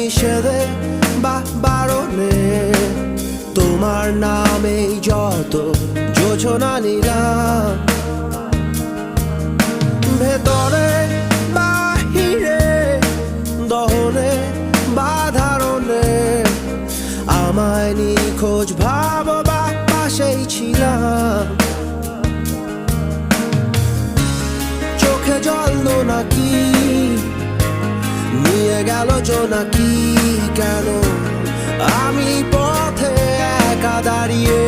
নিষেধে বা বারণে তোমার নামে যত যোজনা নিলাম, ভেতরে বাহিরে দহনে বা ধারণে আমায় নিখোঁজ ভাব বা পাশেই ছিলাম। চোখে জল নাকি নিয়ে গেল জোনাকি, কেন আমি পথে একা দাঁড়িয়ে